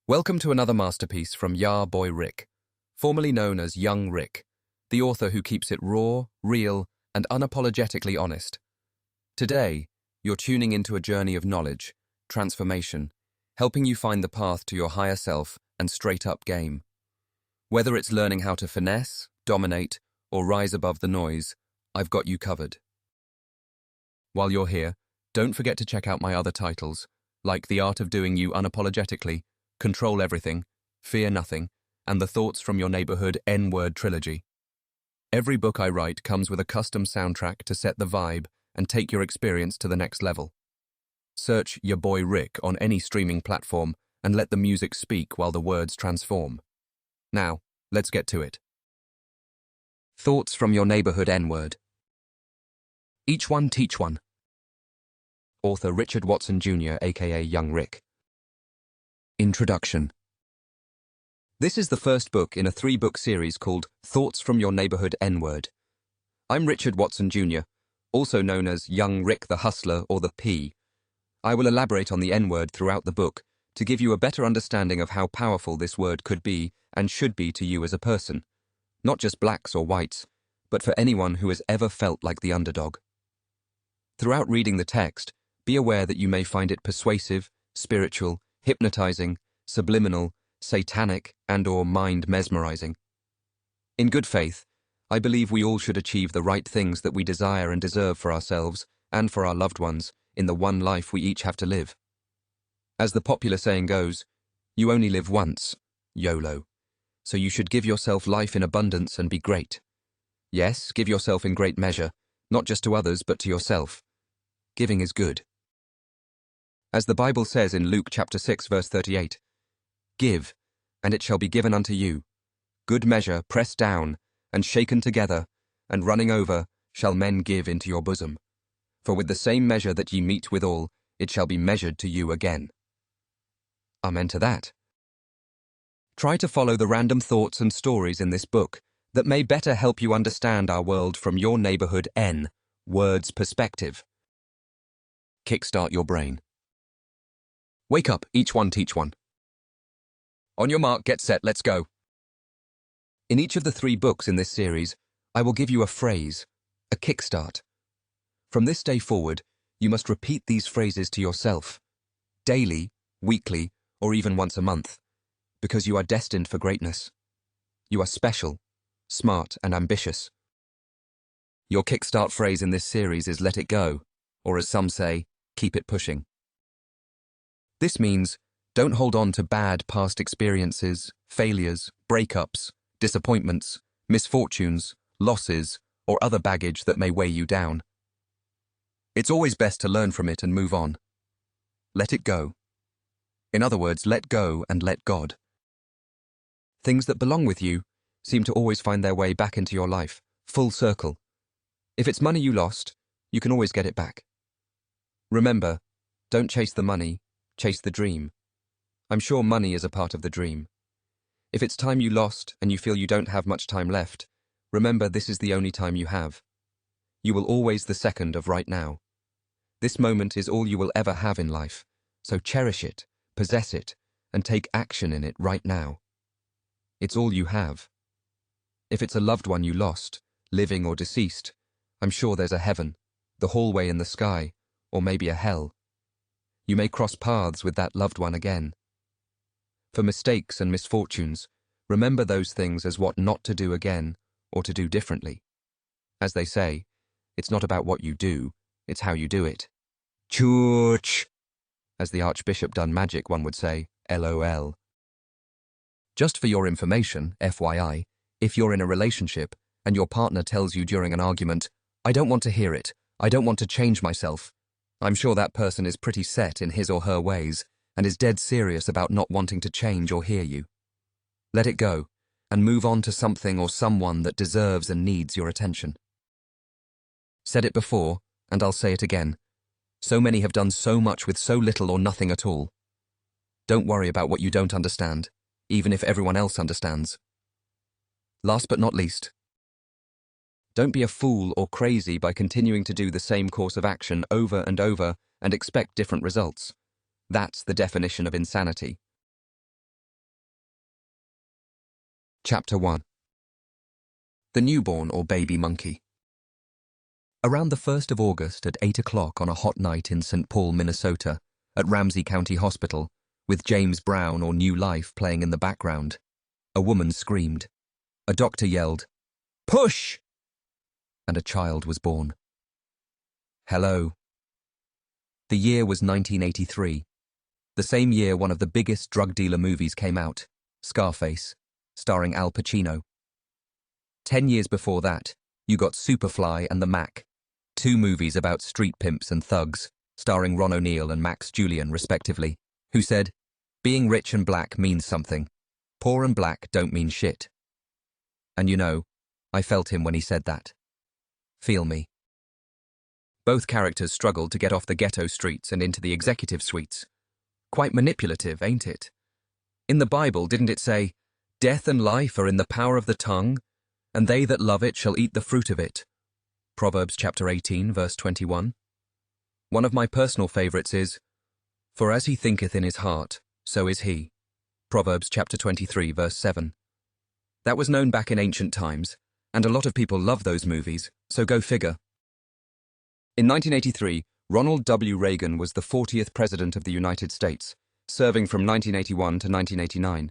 Welcome to another masterpiece from Boy Rick, formerly known as Young Rick, the author who keeps it raw, real, and unapologetically honest. Today, you're tuning into a journey of knowledge, transformation, helping you find the path to your higher self and straight-up game. Whether it's learning how to finesse, dominate, or rise above the noise, I've got you covered. While you're here, don't forget to check out my other titles, like The Art of Doing You Unapologetically, Control Everything, Fear Nothing, and the Thoughts from Your Neighborhood N-Word trilogy. Every book I write comes with a custom soundtrack to set the vibe and take your experience to the next level. Search Your Boy Rick on any streaming platform and let the music speak while the words transform. Now, let's get to it. Thoughts from Your Neighborhood N-Word. Each one teach one. Author Richard Watson Jr., aka Young Rick. Introduction. This is the first book in a 3-book series called Thoughts from Your Neighborhood N-Word. I'm Richard Watson Jr., also known as Young Rick the Hustler or the P. I will elaborate on the N-word throughout the book to give you a better understanding of how powerful this word could be and should be to you as a person, not just blacks or whites, but for anyone who has ever felt like the underdog. Throughout reading the text, be aware that you may find it persuasive, spiritual, hypnotizing, subliminal, satanic, and/or mind-mesmerizing. In good faith, I believe we all should achieve the right things that we desire and deserve for ourselves and for our loved ones in the one life we each have to live. As the popular saying goes, you only live once, YOLO, so you should give yourself life in abundance and be great. Yes, give yourself in great measure, not just to others but to yourself. Giving is good. As the Bible says in Luke chapter 6 verse 38, "Give, and it shall be given unto you. Good measure, pressed down, and shaken together, and running over, shall men give into your bosom. For with the same measure that ye mete withal, it shall be measured to you again." Amen to that. Try to follow the random thoughts and stories in this book that may better help you understand our world from your neighborhood N-word's perspective. Kickstart your brain. Wake up, each one teach one. On your mark, get set, let's go. In each of the 3 books in this series, I will give you a phrase, a kickstart. From this day forward, you must repeat these phrases to yourself, daily, weekly, or even once a month, because you are destined for greatness. You are special, smart, and ambitious. Your kickstart phrase in this series is let it go, or as some say, keep it pushing. This means, don't hold on to bad past experiences, failures, breakups, disappointments, misfortunes, losses, or other baggage that may weigh you down. It's always best to learn from it and move on. Let it go. In other words, let go and let God. Things that belong with you seem to always find their way back into your life, full circle. If it's money you lost, you can always get it back. Remember, don't chase the money, chase the dream. I'm sure money is a part of the dream. If it's time you lost and you feel you don't have much time left, remember this is the only time you have. You will always the second of right now. This moment is all you will ever have in life, so cherish it, possess it, and take action in it right now. It's all you have. If it's a loved one you lost, living or deceased, I'm sure there's a heaven, the hallway in the sky, or maybe a hell. You may cross paths with that loved one again. For mistakes and misfortunes, remember those things as what not to do again or to do differently. As they say, it's not about what you do, it's how you do it. Church! As the Archbishop done magic, one would say, LOL. Just for your information, FYI, if you're in a relationship and your partner tells you during an argument, "I don't want to hear it, I don't want to change myself," I'm sure that person is pretty set in his or her ways and is dead serious about not wanting to change or hear you. Let it go and move on to something or someone that deserves and needs your attention. Said it before, and I'll say it again. So many have done so much with so little or nothing at all. Don't worry about what you don't understand, even if everyone else understands. Last but not least, don't be a fool or crazy by continuing to do the same course of action over and over and expect different results. That's the definition of insanity. Chapter 1. The Newborn or Baby Monkey. Around the 1st of August at 8 o'clock on a hot night in St. Paul, Minnesota, at Ramsey County Hospital, with James Brown or New Life playing in the background, a woman screamed. A doctor yelled, "Push!" and a child was born. Hello. The year was 1983, the same year one of the biggest drug dealer movies came out, Scarface, starring Al Pacino. 10 years before that, you got Superfly and The Mac, two movies about street pimps and thugs, starring Ron O'Neal and Max Julian, respectively, who said, "Being rich and black means something. Poor and black don't mean shit." And you know, I felt him when he said that. Feel me. Both characters struggled to get off the ghetto streets and into the executive suites. Quite manipulative, ain't it? In the Bible, didn't it say, "Death and life are in the power of the tongue, and they that love it shall eat the fruit of it"? Proverbs chapter 18, verse 21. One of my personal favorites is, "For as he thinketh in his heart, so is he." Proverbs chapter 23, verse 7. That was known back in ancient times, and a lot of people love those movies, so go figure. In 1983, Ronald W. Reagan was the 40th President of the United States, serving from 1981 to 1989.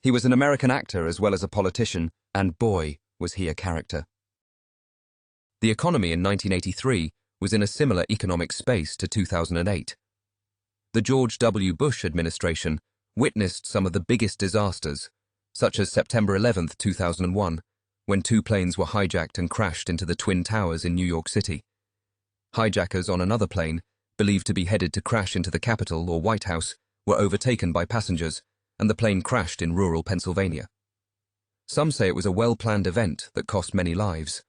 He was an American actor as well as a politician, and boy, was he a character. The economy in 1983 was in a similar economic space to 2008. The George W. Bush administration witnessed some of the biggest disasters, such as September 11, 2001, when two planes were hijacked and crashed into the Twin Towers in New York City. Hijackers on another plane, believed to be headed to crash into the Capitol or White House, were overtaken by passengers, and the plane crashed in rural Pennsylvania. Some say it was a well-planned event that cost many lives.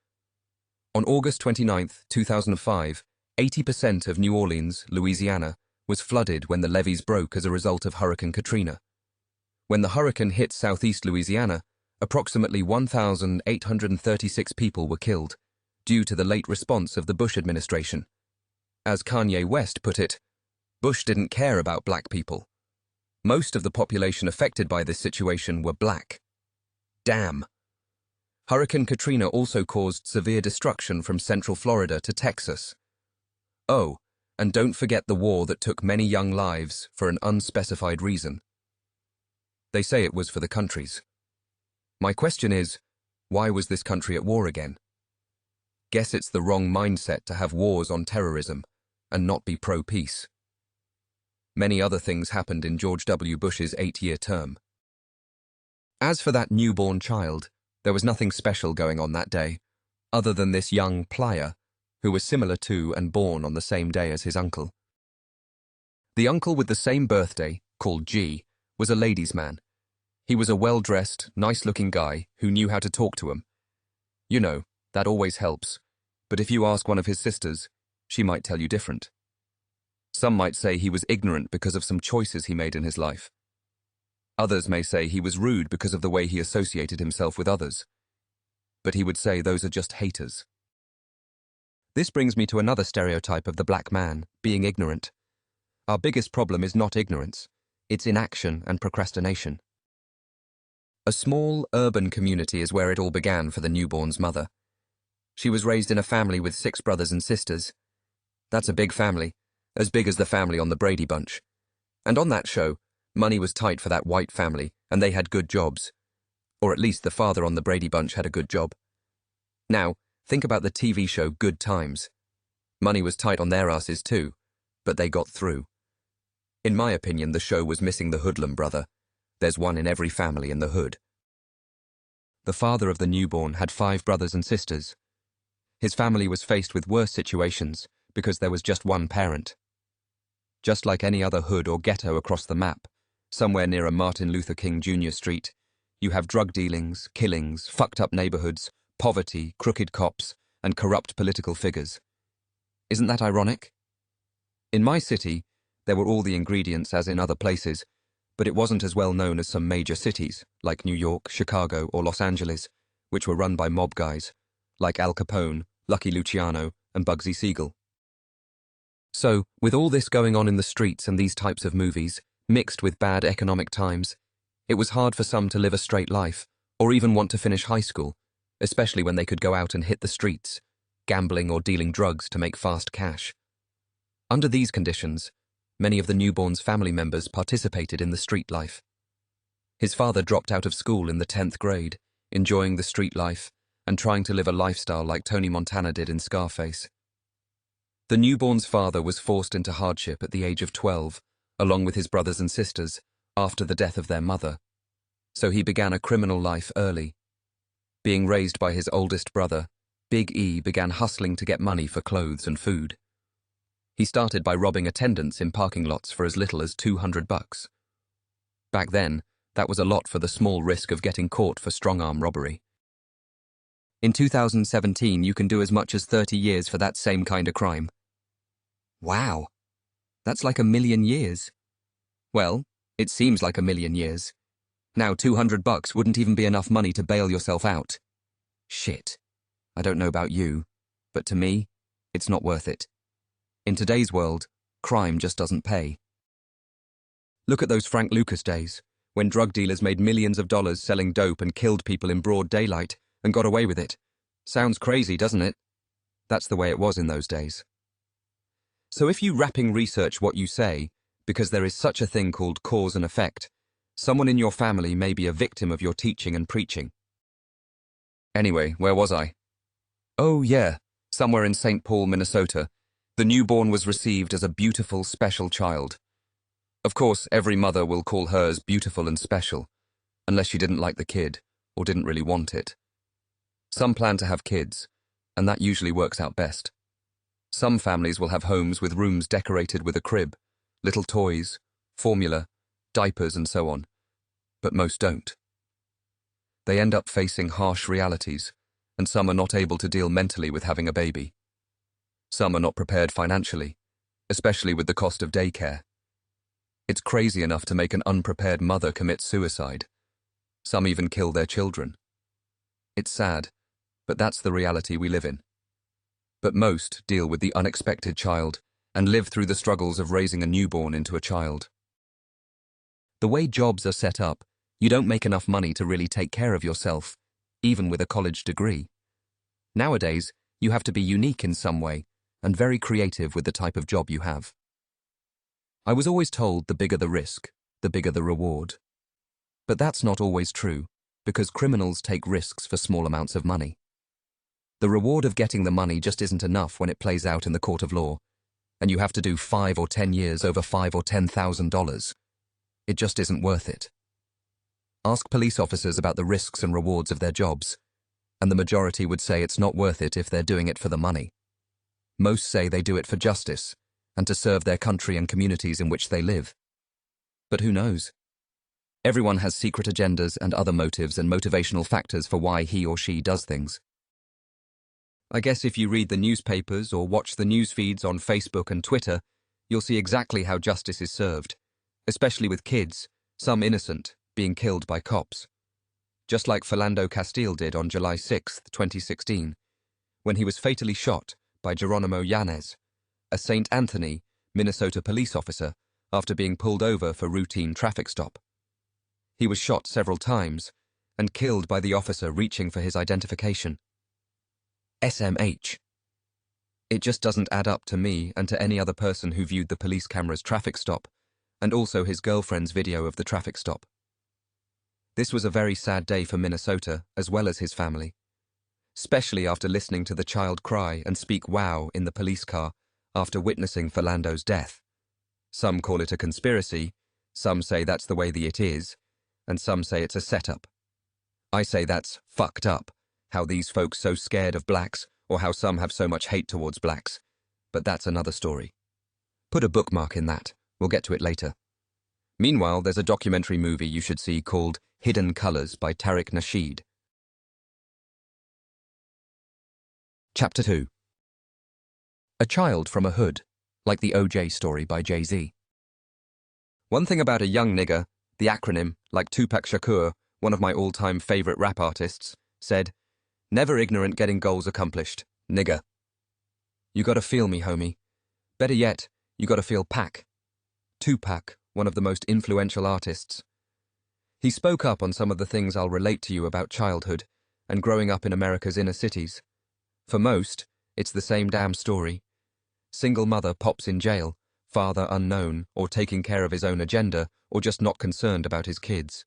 On August 29, 2005, 80% of New Orleans, Louisiana, was flooded when the levees broke as a result of Hurricane Katrina. When the hurricane hit southeast Louisiana, approximately 1,836 people were killed, due to the late response of the Bush administration. As Kanye West put it, Bush didn't care about black people. Most of the population affected by this situation were black. Damn. Hurricane Katrina also caused severe destruction from central Florida to Texas. Oh, and don't forget the war that took many young lives for an unspecified reason. They say it was for the countries. My question is, why was this country at war again? Guess it's the wrong mindset to have wars on terrorism and not be pro-peace. Many other things happened in George W. Bush's 8-year term. As for that newborn child, there was nothing special going on that day, other than this young plier, who was similar to and born on the same day as his uncle. The uncle with the same birthday, called G, was a ladies' man. He was a well-dressed, nice-looking guy who knew how to talk to him. You know, that always helps, but if you ask one of his sisters, she might tell you different. Some might say he was ignorant because of some choices he made in his life. Others may say he was rude because of the way he associated himself with others. But he would say those are just haters. This brings me to another stereotype of the black man, being ignorant. Our biggest problem is not ignorance, it's inaction and procrastination. A small, urban community is where it all began for the newborn's mother. She was raised in a family with 6 brothers and sisters. That's a big family, as big as the family on the Brady Bunch. And on that show, money was tight for that white family, and they had good jobs. Or at least the father on the Brady Bunch had a good job. Now, think about the TV show Good Times. Money was tight on their asses too, but they got through. In my opinion, the show was missing the hoodlum brother. There's one in every family in the hood. The father of the newborn had 5 brothers and sisters. His family was faced with worse situations because there was just one parent. Just like any other hood or ghetto across the map, somewhere near a Martin Luther King Jr. street, you have drug dealings, killings, fucked up neighborhoods, poverty, crooked cops, and corrupt political figures. Isn't that ironic? In my city, there were all the ingredients as in other places, but it wasn't as well known as some major cities, like New York, Chicago, or Los Angeles, which were run by mob guys, like Al Capone, Lucky Luciano, and Bugsy Siegel. So, with all this going on in the streets and these types of movies, mixed with bad economic times, it was hard for some to live a straight life, or even want to finish high school, especially when they could go out and hit the streets, gambling or dealing drugs to make fast cash. Under these conditions, many of the newborn's family members participated in the street life. His father dropped out of school in the 10th grade, enjoying the street life and trying to live a lifestyle like Tony Montana did in Scarface. The newborn's father was forced into hardship at the age of 12, along with his brothers and sisters, after the death of their mother. So he began a criminal life early. Being raised by his oldest brother, Big E began hustling to get money for clothes and food. He started by robbing attendants in parking lots for as little as $200. Back then, that was a lot for the small risk of getting caught for strong-arm robbery. In 2017, you can do as much as 30 years for that same kind of crime. Wow, that's like 1,000,000 years. Well, it seems like 1,000,000 years. Now $200 wouldn't even be enough money to bail yourself out. Shit. I don't know about you, but to me, it's not worth it. In today's world, crime just doesn't pay. Look at those Frank Lucas days, when drug dealers made millions of dollars selling dope and killed people in broad daylight and got away with it. Sounds crazy, doesn't it? That's the way it was in those days. So if you wrapping research what you say, because there is such a thing called cause and effect, someone in your family may be a victim of your teaching and preaching. Anyway, where was I? Oh yeah, somewhere in St. Paul, Minnesota, the newborn was received as a beautiful, special child. Of course, every mother will call hers beautiful and special, unless she didn't like the kid or didn't really want it. Some plan to have kids, and that usually works out best. Some families will have homes with rooms decorated with a crib, little toys, formula, diapers, and so on, but most don't. They end up facing harsh realities, and some are not able to deal mentally with having a baby. Some are not prepared financially, especially with the cost of daycare. It's crazy enough to make an unprepared mother commit suicide. Some even kill their children. It's sad, but that's the reality we live in. But most deal with the unexpected child and live through the struggles of raising a newborn into a child. The way jobs are set up, you don't make enough money to really take care of yourself, even with a college degree. Nowadays, you have to be unique in some way and very creative with the type of job you have. I was always told the bigger the risk, the bigger the reward. But that's not always true, because criminals take risks for small amounts of money. The reward of getting the money just isn't enough when it plays out in the court of law, and you have to do 5 or 10 years over $5,000 or $10,000. It just isn't worth it. Ask police officers about the risks and rewards of their jobs, and the majority would say it's not worth it if they're doing it for the money. Most say they do it for justice, and to serve their country and communities in which they live. But who knows? Everyone has secret agendas and other motives and motivational factors for why he or she does things. I guess if you read the newspapers or watch the news feeds on Facebook and Twitter, you'll see exactly how justice is served, especially with kids, some innocent, being killed by cops. Just like Philando Castile did on July 6, 2016, when he was fatally shot by Geronimo Yanez, a St. Anthony, Minnesota police officer, after being pulled over for routine traffic stop. He was shot several times and killed by the officer reaching for his identification. SMH. It just doesn't add up to me and to any other person who viewed the police camera's traffic stop, and also his girlfriend's video of the traffic stop. This was a very sad day for Minnesota, as well as his family, especially after listening to the child cry and speak wow in the police car after witnessing Philando's death. Some call it a conspiracy, some say that's the way it is, and some say it's a setup. I say that's fucked up, how these folks so scared of blacks, or how some have so much hate towards blacks, but that's another story. Put a bookmark in that, we'll get to it later. Meanwhile, there's a documentary movie you should see called Hidden Colors by Tariq Nasheed. Chapter 2. A Child from a Hood, like the OJ story by Jay-Z. One thing about a young nigger, the acronym, like Tupac Shakur, one of my all-time favorite rap artists, said, "Never ignorant getting goals accomplished, nigger." You gotta feel me, homie. Better yet, you gotta feel Pac. Tupac, one of the most influential artists. He spoke up on some of the things I'll relate to you about childhood and growing up in America's inner cities. For most, it's the same damn story. Single mother pops in jail, father unknown, or taking care of his own agenda, or just not concerned about his kids.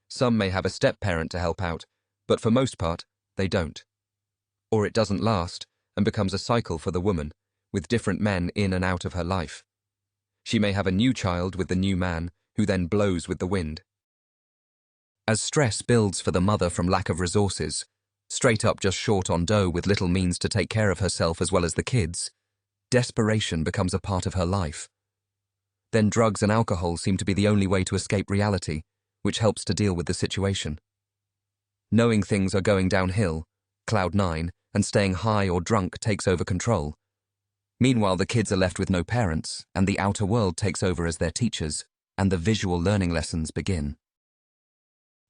Some may have a step-parent to help out, but for most part, they don't. Or it doesn't last and becomes a cycle for the woman, with different men in and out of her life. She may have a new child with the new man, who then blows with the wind. As stress builds for the mother from lack of resources, straight up just short on dough with little means to take care of herself as well as the kids, desperation becomes a part of her life. Then drugs and alcohol seem to be the only way to escape reality, which helps to deal with the situation. Knowing things are going downhill, cloud nine, and staying high or drunk takes over control. Meanwhile, the kids are left with no parents, and the outer world takes over as their teachers, and the visual learning lessons begin.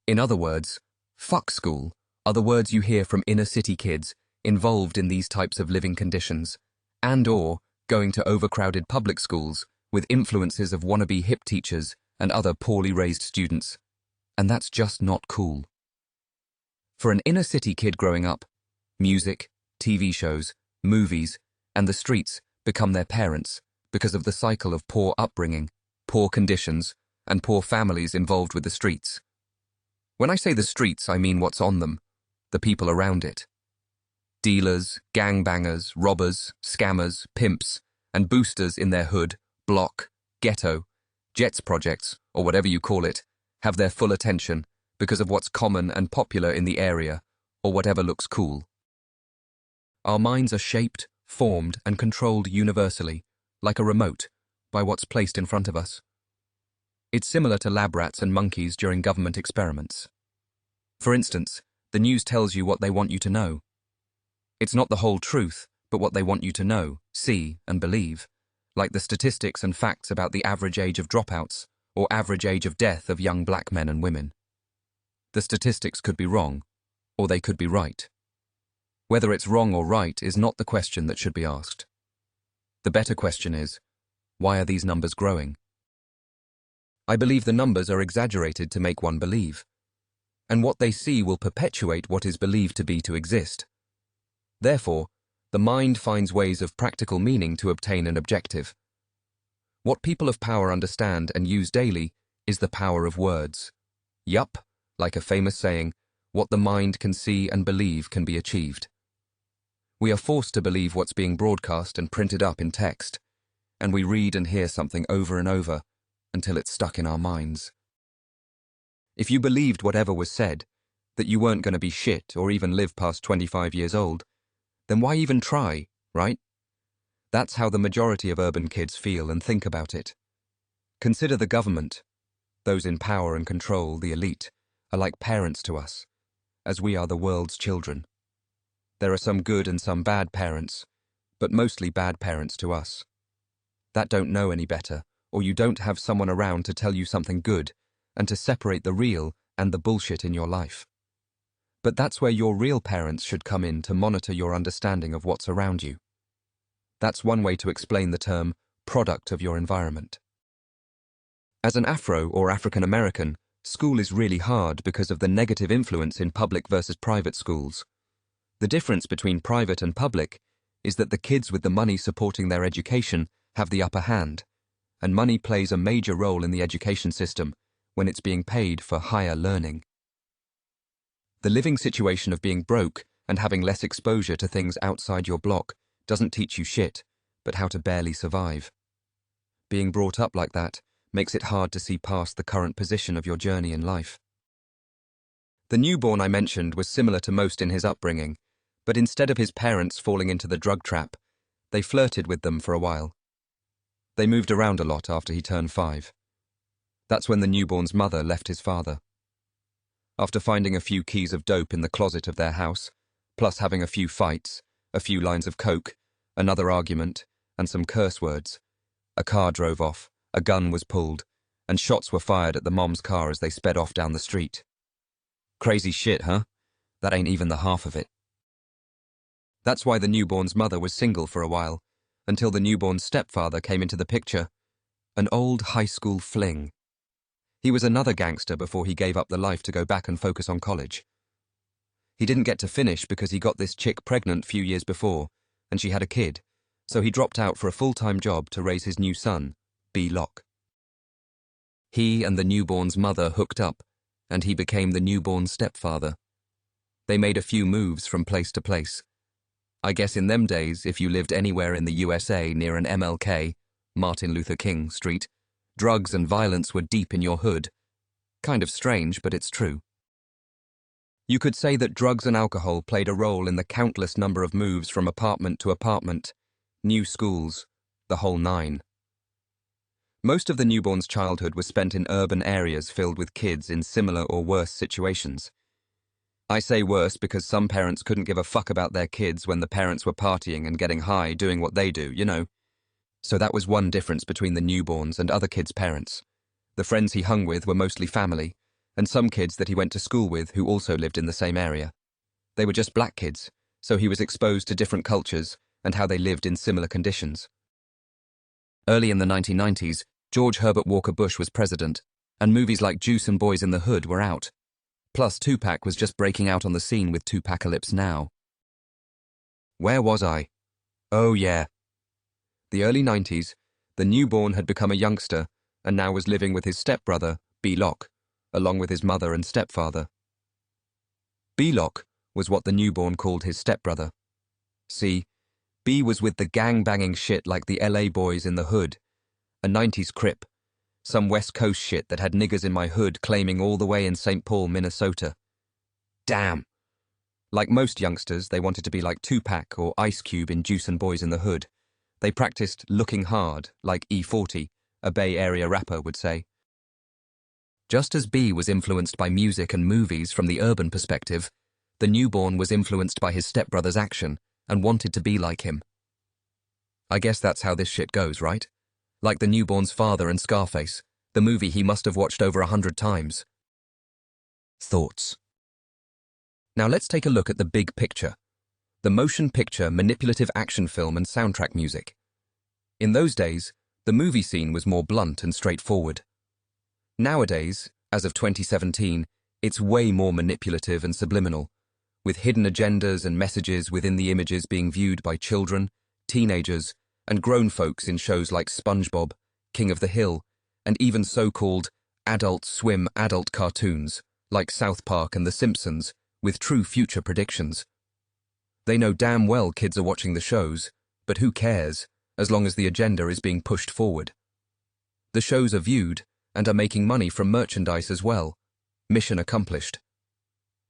In other words, fuck school are the words you hear from inner city kids involved in these types of living conditions, and/or going to overcrowded public schools with influences of wannabe hip teachers and other poorly raised students. And that's just not cool. For an inner city kid growing up, music, TV shows, movies, and the streets become their parents because of the cycle of poor upbringing, poor conditions, and poor families involved with the streets. When I say the streets, I mean what's on them, the people around it. Dealers, gangbangers, robbers, scammers, pimps, and boosters in their hood, block, ghetto, Jets projects, or whatever you call it, have their full attention because of what's common and popular in the area, or whatever looks cool. Our minds are shaped, formed, and controlled universally, like a remote, by what's placed in front of us. It's similar to lab rats and monkeys during government experiments. For instance, the news tells you what they want you to know. It's not the whole truth, but what they want you to know, see, and believe, like the statistics and facts about the average age of dropouts or average age of death of young black men and women. The statistics could be wrong, or they could be right. Whether it's wrong or right is not the question that should be asked. The better question is, why are these numbers growing? I believe the numbers are exaggerated to make one believe, and what they see will perpetuate what is believed to exist. Therefore, the mind finds ways of practical meaning to obtain an objective. What people of power understand and use daily is the power of words. Yup, like a famous saying, what the mind can see and believe can be achieved. We are forced to believe what's being broadcast and printed up in text, and we read and hear something over and over until it's stuck in our minds. If you believed whatever was said, that you weren't going to be shit or even live past 25 years old, then why even try, right? That's how the majority of urban kids feel and think about it. Consider the government. Those in power and control, the elite, are like parents to us, as we are the world's children. There are some good and some bad parents, but mostly bad parents to us. That don't know any better, or you don't have someone around to tell you something good and to separate the real and the bullshit in your life. But that's where your real parents should come in to monitor your understanding of what's around you. That's one way to explain the term product of your environment. As an Afro or African American, school is really hard because of the negative influence in public versus private schools. The difference between private and public is that the kids with the money supporting their education have the upper hand, and money plays a major role in the education system when it's being paid for higher learning. The living situation of being broke and having less exposure to things outside your block doesn't teach you shit, but how to barely survive. Being brought up like that makes it hard to see past the current position of your journey in life. The newborn I mentioned was similar to most in his upbringing, but instead of his parents falling into the drug trap, they flirted with them for a while. They moved around a lot after he turned 5. That's when the newborn's mother left his father. After finding a few keys of dope in the closet of their house, plus having a few fights, a few lines of coke, another argument, and some curse words, a car drove off, a gun was pulled, and shots were fired at the mom's car as they sped off down the street. Crazy shit, huh? That ain't even the half of it. That's why the newborn's mother was single for a while, until the newborn's stepfather came into the picture, an old high school fling. He was another gangster before he gave up the life to go back and focus on college. He didn't get to finish because he got this chick pregnant few years before, and she had a kid, so he dropped out for a full-time job to raise his new son, B. Locke. He and the newborn's mother hooked up, and he became the newborn's stepfather. They made a few moves from place to place. I guess in them days, if you lived anywhere in the USA near an MLK, Martin Luther King Street, drugs and violence were deep in your hood. Kind of strange, but it's true. You could say that drugs and alcohol played a role in the countless number of moves from apartment to apartment, new schools, the whole nine. Most of the newborn's childhood was spent in urban areas filled with kids in similar or worse situations. I say worse because some parents couldn't give a fuck about their kids when the parents were partying and getting high doing what they do, you know. So that was one difference between the newborns and other kids' parents. The friends he hung with were mostly family, and some kids that he went to school with who also lived in the same area. They were just black kids, so he was exposed to different cultures and how they lived in similar conditions. Early in the 1990s, George Herbert Walker Bush was president, and movies like Juice and Boys in the Hood were out. Plus, Tupac was just breaking out on the scene with Tupacalypse Now. Where was I? Oh yeah. The early 90s, the newborn had become a youngster and now was living with his stepbrother, B. Locke, along with his mother and stepfather. B. Locke was what the newborn called his stepbrother. See, B was with the gang-banging shit like the LA boys in the Hood, a 90s crip, some West Coast shit that had niggers in my hood claiming all the way in St. Paul, Minnesota. Damn. Like most youngsters, they wanted to be like Tupac or Ice Cube in Juice and Boys in the Hood. They practiced looking hard, like E40, a Bay Area rapper would say. Just as B was influenced by music and movies from the urban perspective, the newborn was influenced by his stepbrother's action and wanted to be like him. I guess that's how this shit goes, right? Like the newborn's father in Scarface, the movie he must have watched over 100 times. Thoughts. Now let's take a look at the big picture. The motion picture, manipulative action film and soundtrack music. In those days, the movie scene was more blunt and straightforward. Nowadays, as of 2017, it's way more manipulative and subliminal, with hidden agendas and messages within the images being viewed by children, teenagers, and grown folks in shows like SpongeBob, King of the Hill, and even so-called Adult Swim adult cartoons like South Park and The Simpsons, with true future predictions. They know damn well kids are watching the shows, but who cares, as long as the agenda is being pushed forward. The shows are viewed and are making money from merchandise as well. Mission accomplished.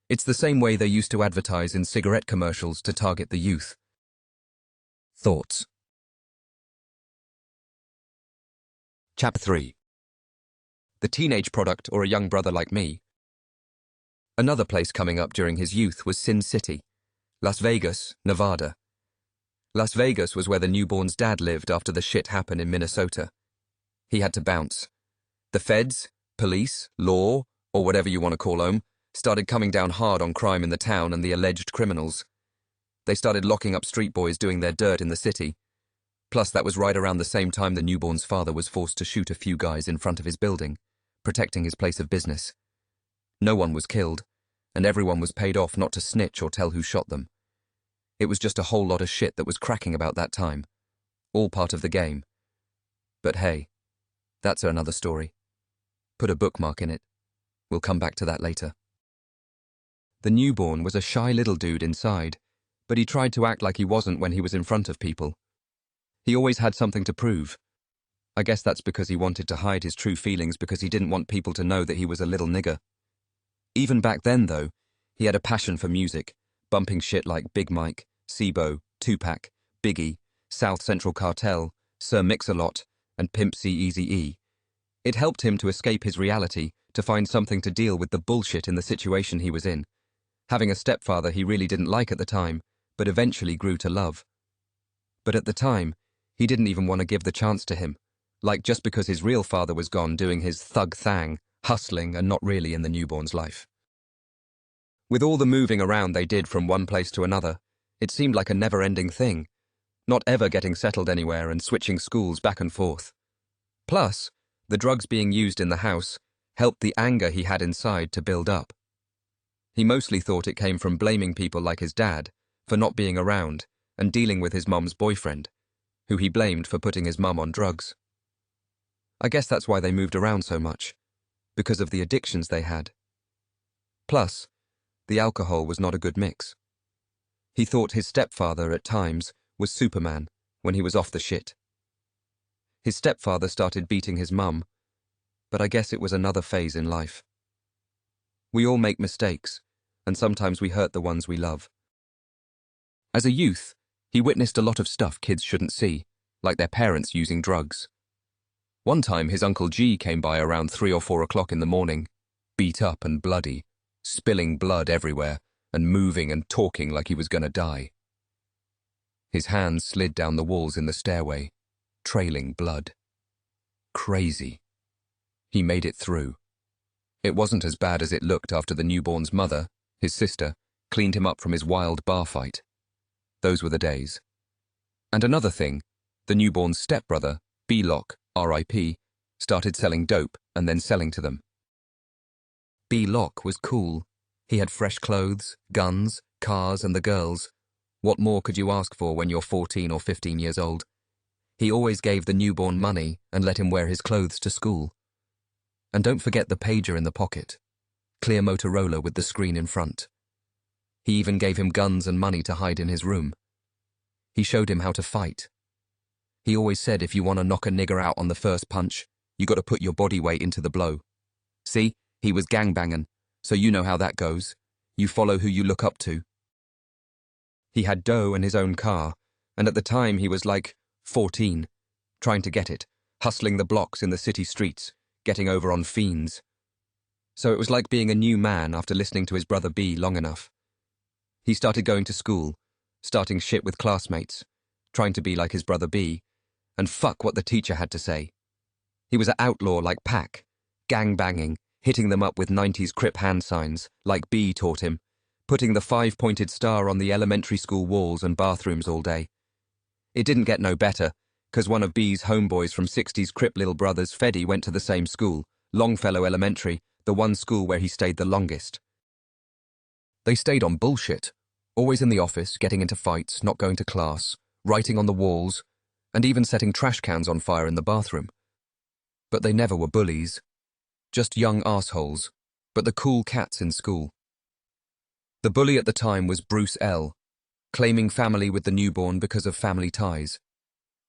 It's the same way they used to advertise in cigarette commercials to target the youth. Thoughts. Chapter 3. The teenage product or a young brother like me. Another place coming up during his youth was Sin City, Las Vegas, Nevada. Las Vegas was where the newborn's dad lived after the shit happened in Minnesota. He had to bounce. The feds, police, law, or whatever you want to call them, started coming down hard on crime in the town and the alleged criminals. They started locking up street boys doing their dirt in the city. Plus, that was right around the same time the newborn's father was forced to shoot a few guys in front of his building, protecting his place of business. No one was killed, and everyone was paid off not to snitch or tell who shot them. It was just a whole lot of shit that was cracking about that time. All part of the game. But hey, that's another story. Put a bookmark in it. We'll come back to that later. The newborn was a shy little dude inside, but he tried to act like he wasn't when he was in front of people. He always had something to prove. I guess that's because he wanted to hide his true feelings because he didn't want people to know that he was a little nigger. Even back then, though, he had a passion for music, bumping shit like Big Mike, Sibo, Tupac, Biggie, South Central Cartel, Sir Mix-a-Lot, and Pimp C Eazy-E. It helped him to escape his reality, to find something to deal with the bullshit in the situation he was in, having a stepfather he really didn't like at the time, but eventually grew to love. But at the time, he didn't even want to give the chance to him, like just because his real father was gone doing his thug thang, hustling and not really in the newborn's life. With all the moving around they did from one place to another, it seemed like a never-ending thing, not ever getting settled anywhere and switching schools back and forth. Plus, the drugs being used in the house helped the anger he had inside to build up. He mostly thought it came from blaming people like his dad for not being around and dealing with his mum's boyfriend, who he blamed for putting his mum on drugs. I guess that's why they moved around so much, because of the addictions they had. Plus, the alcohol was not a good mix. He thought his stepfather, at times, was Superman when he was off the shit. His stepfather started beating his mum, but I guess it was another phase in life. We all make mistakes, and sometimes we hurt the ones we love. As a youth, he witnessed a lot of stuff kids shouldn't see, like their parents using drugs. One time his Uncle G came by around 3 or 4 o'clock in the morning, beat up and bloody, spilling blood everywhere, and moving and talking like he was gonna die. His hands slid down the walls in the stairway, trailing blood. Crazy. He made it through. It wasn't as bad as it looked after the newborn's mother, his sister, cleaned him up from his wild bar fight. Those were the days. And another thing, the newborn's stepbrother, B-Lock, R.I.P., started selling dope and then selling to them. B-Lock was cool. He had fresh clothes, guns, cars, and the girls. What more could you ask for when you're 14 or 15 years old? He always gave the newborn money and let him wear his clothes to school. And don't forget the pager in the pocket. Clear Motorola with the screen in front. He even gave him guns and money to hide in his room. He showed him how to fight. He always said if you want to knock a nigger out on the first punch, you got to put your body weight into the blow. See, he was gangbanging, so you know how that goes. You follow who you look up to. He had dough and his own car, and at the time he was like 14, trying to get it, hustling the blocks in the city streets, getting over on fiends. So it was like being a new man after listening to his brother B long enough. He started going to school, starting shit with classmates, trying to be like his brother B, and fuck what the teacher had to say. He was an outlaw like Pac, gang-banging, hitting them up with 90s Crip hand signs, like B taught him, putting the 5-pointed star on the elementary school walls and bathrooms all day. It didn't get no better, because one of B's homeboys from 60s Crip little brothers, Feddy, went to the same school, Longfellow Elementary, the one school where he stayed the longest. They stayed on bullshit, always in the office, getting into fights, not going to class, writing on the walls, and even setting trash cans on fire in the bathroom. But they never were bullies, just young assholes, but the cool cats in school. The bully at the time was Bruce L., claiming family with the newborn because of family ties.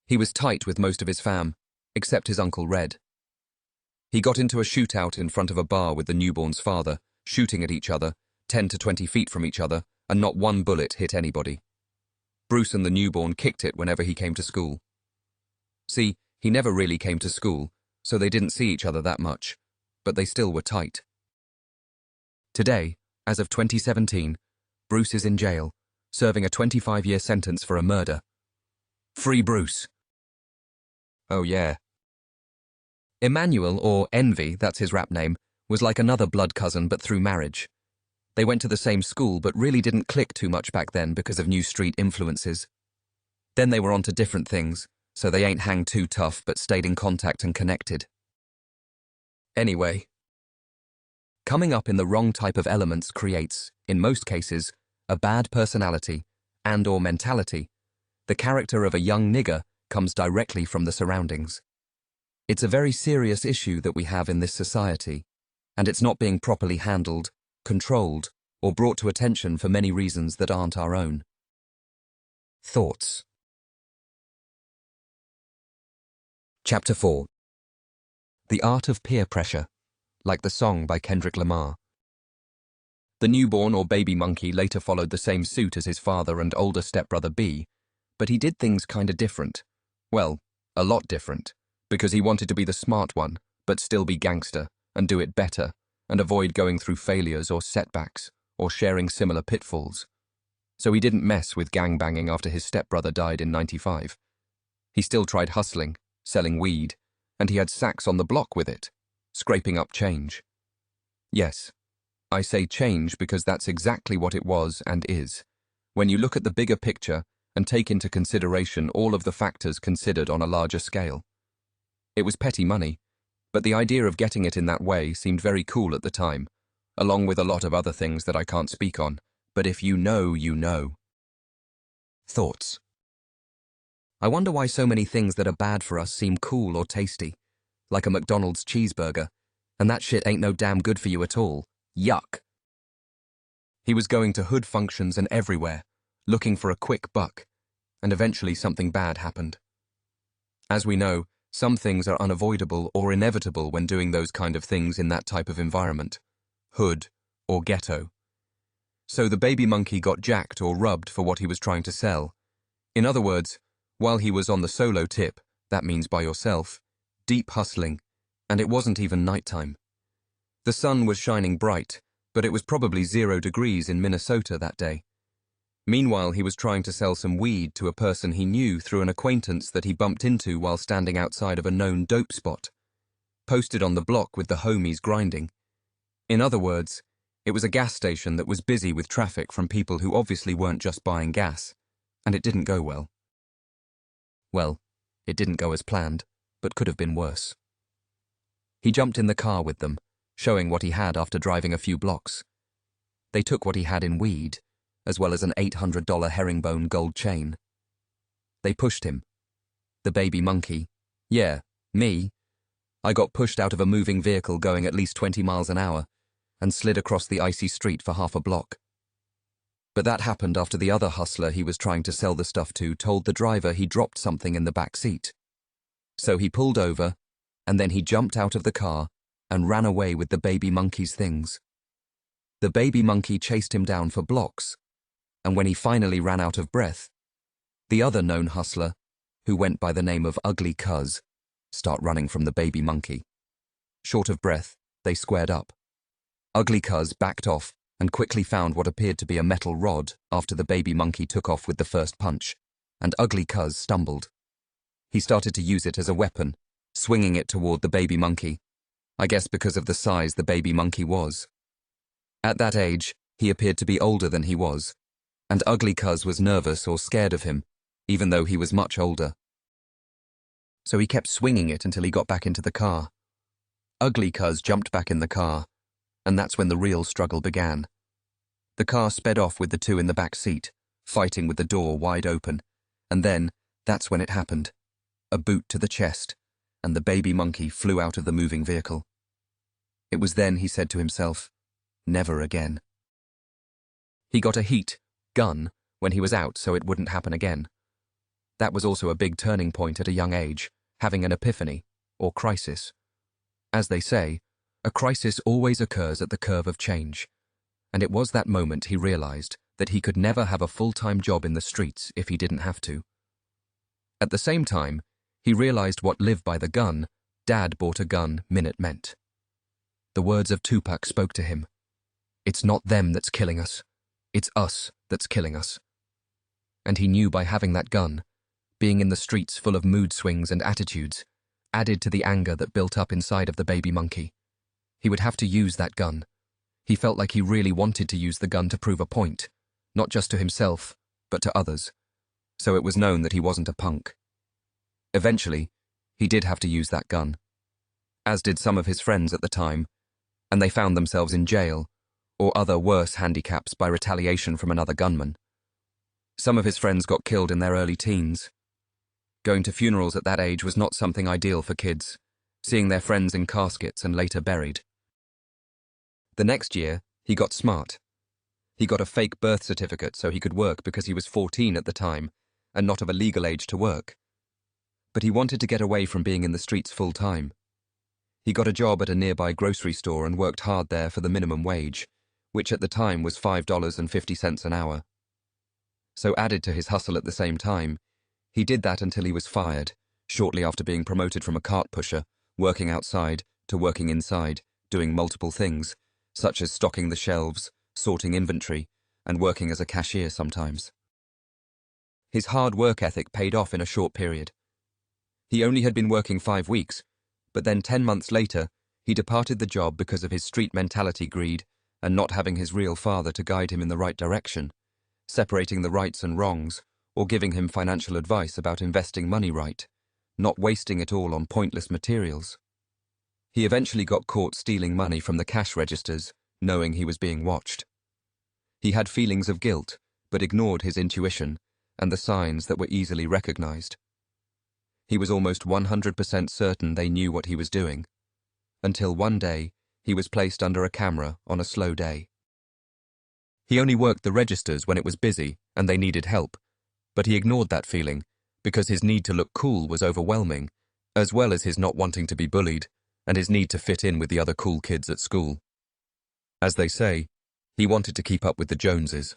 He was tight with most of his fam, except his Uncle Red. He got into a shootout in front of a bar with the newborn's father, shooting at each other, 10 to 20 feet from each other, and not one bullet hit anybody. Bruce and the newborn kicked it whenever he came to school. See, he never really came to school, so they didn't see each other that much, but they still were tight. Today, as of 2017, Bruce is in jail, serving a 25-year sentence for a murder. Free Bruce. Oh yeah. Emmanuel, or Envy, that's his rap name, was like another blood cousin but through marriage. They went to the same school but really didn't click too much back then because of new street influences. Then they were onto different things, so they ain't hang too tough but stayed in contact and connected. Anyway, coming up in the wrong type of elements creates, in most cases, a bad personality and/or mentality. The character of a young nigger comes directly from the surroundings. It's a very serious issue that we have in this society, and it's not being properly handled, controlled, or brought to attention for many reasons that aren't our own. Thoughts. Chapter 4. The Art of Peer Pressure, like the song by Kendrick Lamar. The newborn or baby monkey later followed the same suit as his father and older stepbrother B, but he did things kinda different. Well, a lot different, because he wanted to be the smart one, but still be gangster, and do it better, and avoid going through failures or setbacks, or sharing similar pitfalls. So he didn't mess with gangbanging after his stepbrother died in '95. He still tried hustling, selling weed, and he had sacks on the block with it, scraping up change. Yes, I say change because that's exactly what it was and is, when you look at the bigger picture and take into consideration all of the factors considered on a larger scale. It was petty money, But the idea of getting it in that way seemed very cool at the time, along with a lot of other things that I can't speak on. But if you know, you know. Thoughts. I wonder why so many things that are bad for us seem cool or tasty, like a McDonald's cheeseburger, and that shit ain't no damn good for you at all. Yuck. He was going to hood functions and everywhere, looking for a quick buck, and eventually something bad happened. As we know, some things are unavoidable or inevitable when doing those kind of things in that type of environment, hood or ghetto. So the baby monkey got jacked or rubbed for what he was trying to sell. In other words, while he was on the solo tip, that means by yourself, deep hustling, and it wasn't even nighttime. The sun was shining bright, but it was probably 0 degrees in Minnesota that day. Meanwhile, he was trying to sell some weed to a person he knew through an acquaintance that he bumped into while standing outside of a known dope spot, posted on the block with the homies grinding. In other words, it was a gas station that was busy with traffic from people who obviously weren't just buying gas, and it didn't go well. Well, it didn't go as planned, but could have been worse. He jumped in the car with them, showing what he had after driving a few blocks. They took what he had in weed, as well as an $800 herringbone gold chain. They pushed him. The baby monkey, yeah, me, I got pushed out of a moving vehicle going at least 20 miles an hour and slid across the icy street for half a block. But that happened after the other hustler he was trying to sell the stuff to told the driver he dropped something in the back seat. So he pulled over, and then he jumped out of the car and ran away with the baby monkey's things. The baby monkey chased him down for blocks, and when he finally ran out of breath, the other known hustler, who went by the name of Ugly Cuz, started running from the baby monkey. Short of breath, they squared up. Ugly Cuz backed off and quickly found what appeared to be a metal rod after the baby monkey took off with the first punch, and Ugly Cuz stumbled. He started to use it as a weapon, swinging it toward the baby monkey, I guess because of the size the baby monkey was. At that age, he appeared to be older than he was, and Ugly Cuz was nervous or scared of him, even though he was much older. So he kept swinging it until he got back into the car. Ugly Cuz jumped back in the car, and that's when the real struggle began. The car sped off with the two in the back seat, fighting with the door wide open, and then, that's when it happened. A boot to the chest, and the baby monkey flew out of the moving vehicle. It was then he said to himself, never again. He got a heat gun when he was out so it wouldn't happen again. That was also a big turning point at a young age, having an epiphany, or crisis. As they say, a crisis always occurs at the curve of change, and it was that moment he realized that he could never have a full-time job in the streets if he didn't have to. At the same time, he realized what live by the gun, Dad bought a gun minute meant. The words of Tupac spoke to him. It's not them that's killing us, it's us that's killing us. And he knew by having that gun, being in the streets full of mood swings and attitudes, added to the anger that built up inside of the baby monkey. He would have to use that gun. He felt like he really wanted to use the gun to prove a point, not just to himself, but to others. So it was known that he wasn't a punk. Eventually, he did have to use that gun, as did some of his friends at the time, and they found themselves in jail, or other worse handicaps by retaliation from another gunman. Some of his friends got killed in their early teens. Going to funerals at that age was not something ideal for kids, seeing their friends in caskets and later buried. The next year, he got smart. He got a fake birth certificate so he could work because he was 14 at the time and not of a legal age to work. But he wanted to get away from being in the streets full time. He got a job at a nearby grocery store and worked hard there for the minimum wage, which at the time was $5.50 an hour. So added to his hustle at the same time, he did that until he was fired, shortly after being promoted from a cart pusher, working outside, to working inside, doing multiple things, such as stocking the shelves, sorting inventory, and working as a cashier sometimes. His hard work ethic paid off in a short period. He only had been working 5 weeks, but then 10 months later, he departed the job because of his street mentality greed and not having his real father to guide him in the right direction, separating the rights and wrongs, or giving him financial advice about investing money right, not wasting it all on pointless materials. He eventually got caught stealing money from the cash registers, knowing he was being watched. He had feelings of guilt, but ignored his intuition and the signs that were easily recognized. He was almost 100% certain they knew what he was doing, until one day he was placed under a camera on a slow day. He only worked the registers when it was busy and they needed help, but he ignored that feeling because his need to look cool was overwhelming, as well as his not wanting to be bullied and his need to fit in with the other cool kids at school. As they say, he wanted to keep up with the Joneses.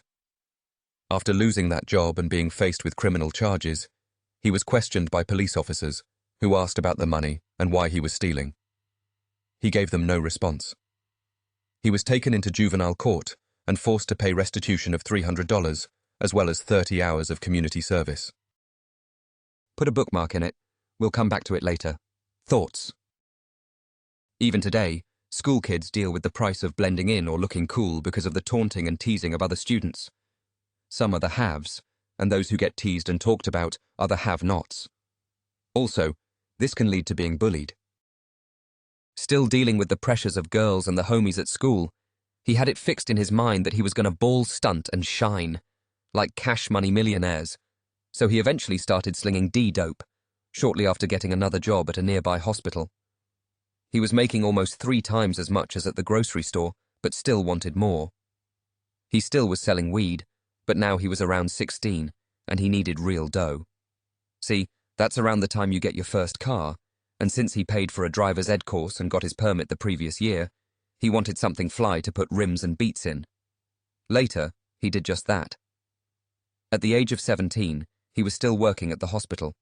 After losing that job and being faced with criminal charges, he was questioned by police officers who asked about the money and why he was stealing. He gave them no response. He was taken into juvenile court and forced to pay restitution of $300, as well as 30 hours of community service. Put a bookmark in it. We'll come back to it later. Thoughts. Even today, school kids deal with the price of blending in or looking cool because of the taunting and teasing of other students. Some are the haves, and those who get teased and talked about are the have-nots. Also, this can lead to being bullied. Still dealing with the pressures of girls and the homies at school, he had it fixed in his mind that he was going to ball stunt and shine, like cash money millionaires, so he eventually started slinging D-dope, shortly after getting another job at a nearby hospital. He was making almost 3 times as much as at the grocery store, but still wanted more. He still was selling weed, but now he was around 16, and he needed real dough. See, that's around the time you get your first car, and since he paid for a driver's ed course and got his permit the previous year, he wanted something fly to put rims and beats in. Later, he did just that. At the age of 17, he was still working at the hospital.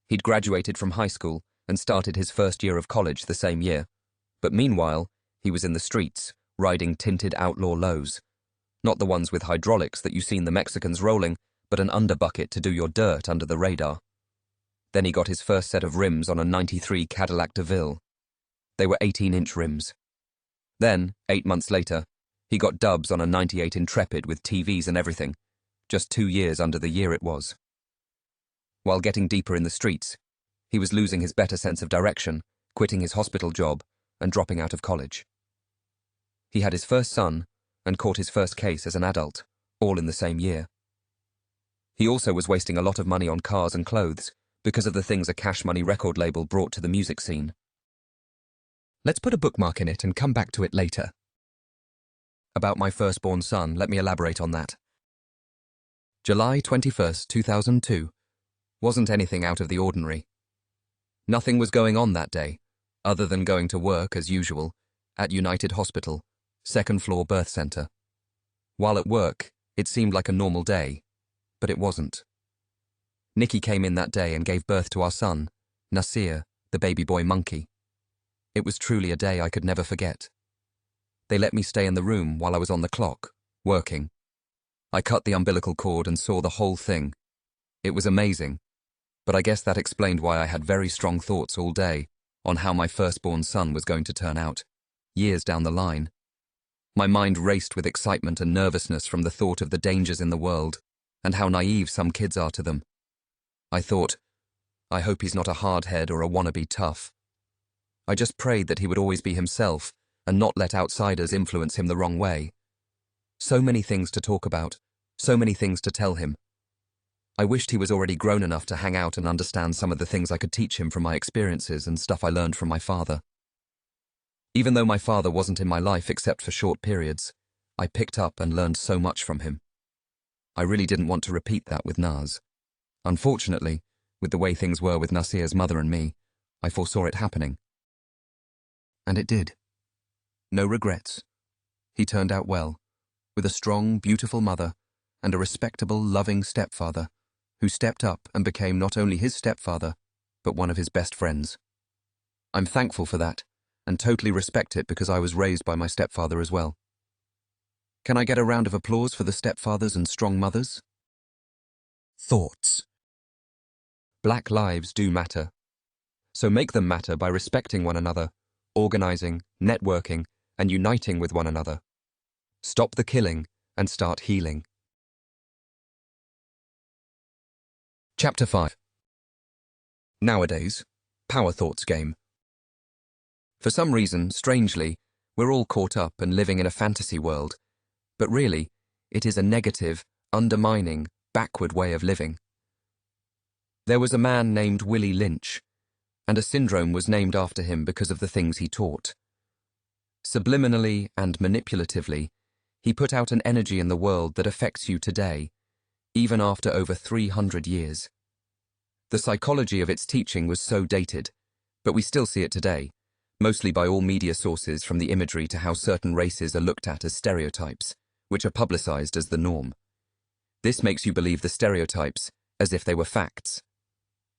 He'd graduated from high school and started his first year of college the same year, but meanwhile, he was in the streets, riding tinted outlaw lows. Not the ones with hydraulics that you've seen the Mexicans rolling, but an underbucket to do your dirt under the radar. Then he got his first set of rims on a '93 Cadillac DeVille. They were 18-inch rims. Then, 8 months later, he got dubs on a '98 Intrepid with TVs and everything, just 2 years under the year it was. While getting deeper in the streets, he was losing his better sense of direction, quitting his hospital job, and dropping out of college. He had his first son and caught his first case as an adult, all in the same year. He also was wasting a lot of money on cars and clothes because of the things a cash money record label brought to the music scene. Let's put a bookmark in it and come back to it later. About my firstborn son, let me elaborate on that. July 21st, 2002, wasn't anything out of the ordinary. Nothing was going on that day, other than going to work as usual, at United Hospital, 2nd floor birth center. While at work, it seemed like a normal day, but it wasn't. Nikki came in that day and gave birth to our son, Nasir, the baby boy monkey. It was truly a day I could never forget. They let me stay in the room while I was on the clock, working. I cut the umbilical cord and saw the whole thing. It was amazing, but I guess that explained why I had very strong thoughts all day on how my firstborn son was going to turn out, years down the line. My mind raced with excitement and nervousness from the thought of the dangers in the world and how naive some kids are to them. I thought, I hope he's not a hardhead or a wannabe tough. I just prayed that he would always be himself and not let outsiders influence him the wrong way. So many things to talk about, so many things to tell him. I wished he was already grown enough to hang out and understand some of the things I could teach him from my experiences and stuff I learned from my father. Even though my father wasn't in my life except for short periods, I picked up and learned so much from him. I really didn't want to repeat that with Naz. Unfortunately, with the way things were with Nasir's mother and me, I foresaw it happening. And it did. No regrets. He turned out well, with a strong, beautiful mother and a respectable, loving stepfather who stepped up and became not only his stepfather, but one of his best friends. I'm thankful for that and totally respect it because I was raised by my stepfather as well. Can I get a round of applause for the stepfathers and strong mothers? Thoughts. Black lives do matter. So make them matter by respecting one another, organizing, networking, and uniting with one another. Stop the killing and start healing. Chapter 5. Nowadays, Power Thoughts Game. For some reason, strangely, we're all caught up and living in a fantasy world, but really, it is a negative, undermining, backward way of living. There was a man named Willie Lynch, and a syndrome was named after him because of the things he taught. Subliminally and manipulatively, he put out an energy in the world that affects you today, even after over 300 years. The psychology of its teaching was so dated, but we still see it today, mostly by all media sources, from the imagery to how certain races are looked at as stereotypes, which are publicized as the norm. This makes you believe the stereotypes as if they were facts.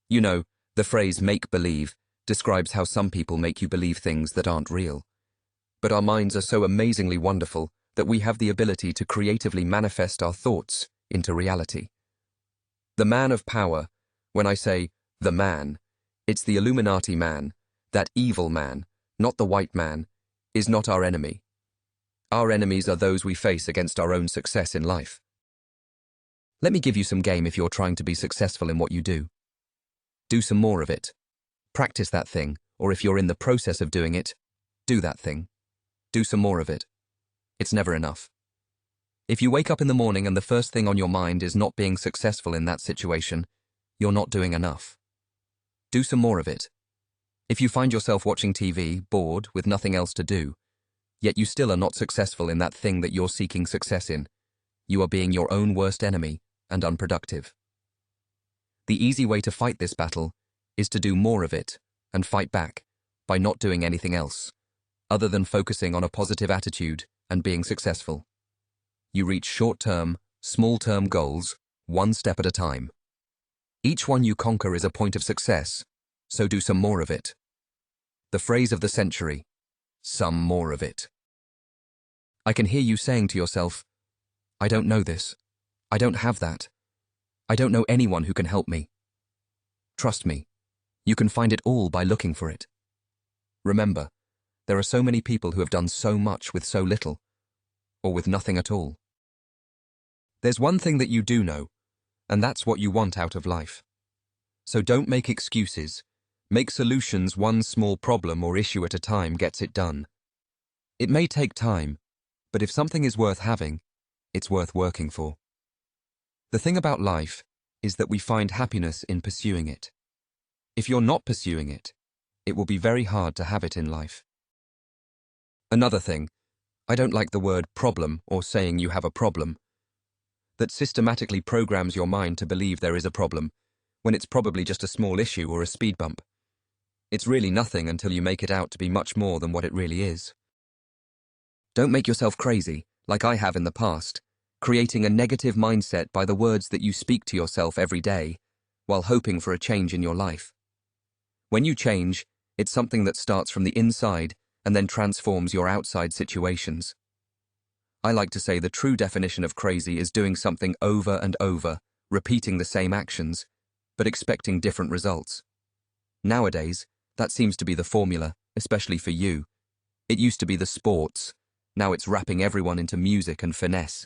You know, the phrase make-believe describes how some people make you believe things that aren't real. But our minds are so amazingly wonderful that we have the ability to creatively manifest our thoughts into reality. The man of power, when I say the man, it's the Illuminati man, that evil man, not the white man, is not our enemy. Our enemies are those we face against our own success in life. Let me give you some game if you're trying to be successful in what you do. Do some more of it. Practice that thing, or if you're in the process of doing it, do that thing. Do some more of it. It's never enough. If you wake up in the morning and the first thing on your mind is not being successful in that situation, you're not doing enough. Do some more of it. If you find yourself watching TV, bored, with nothing else to do, yet you still are not successful in that thing that you're seeking success in, you are being your own worst enemy and unproductive. The easy way to fight this battle is to do more of it and fight back by not doing anything else, other than focusing on a positive attitude and being successful. You reach short-term, small-term goals, one step at a time. Each one you conquer is a point of success, so do some more of it. The phrase of the century, some more of it. I can hear you saying to yourself, I don't know this. I don't have that. I don't know anyone who can help me. Trust me, you can find it all by looking for it. Remember, there are so many people who have done so much with so little, or with nothing at all. There's one thing that you do know, and that's what you want out of life. So don't make excuses. Make solutions. One small problem or issue at a time gets it done. It may take time, but if something is worth having, it's worth working for. The thing about life is that we find happiness in pursuing it. If you're not pursuing it, it will be very hard to have it in life. Another thing, I don't like the word problem or saying you have a problem. That systematically programs your mind to believe there is a problem, when it's probably just a small issue or a speed bump. It's really nothing until you make it out to be much more than what it really is. Don't make yourself crazy, like I have in the past, creating a negative mindset by the words that you speak to yourself every day, while hoping for a change in your life. When you change, it's something that starts from the inside and then transforms your outside situations. I like to say the true definition of crazy is doing something over and over, repeating the same actions, but expecting different results. Nowadays, that seems to be the formula, especially for you. It used to be the sports. Now it's wrapping everyone into music and finesse.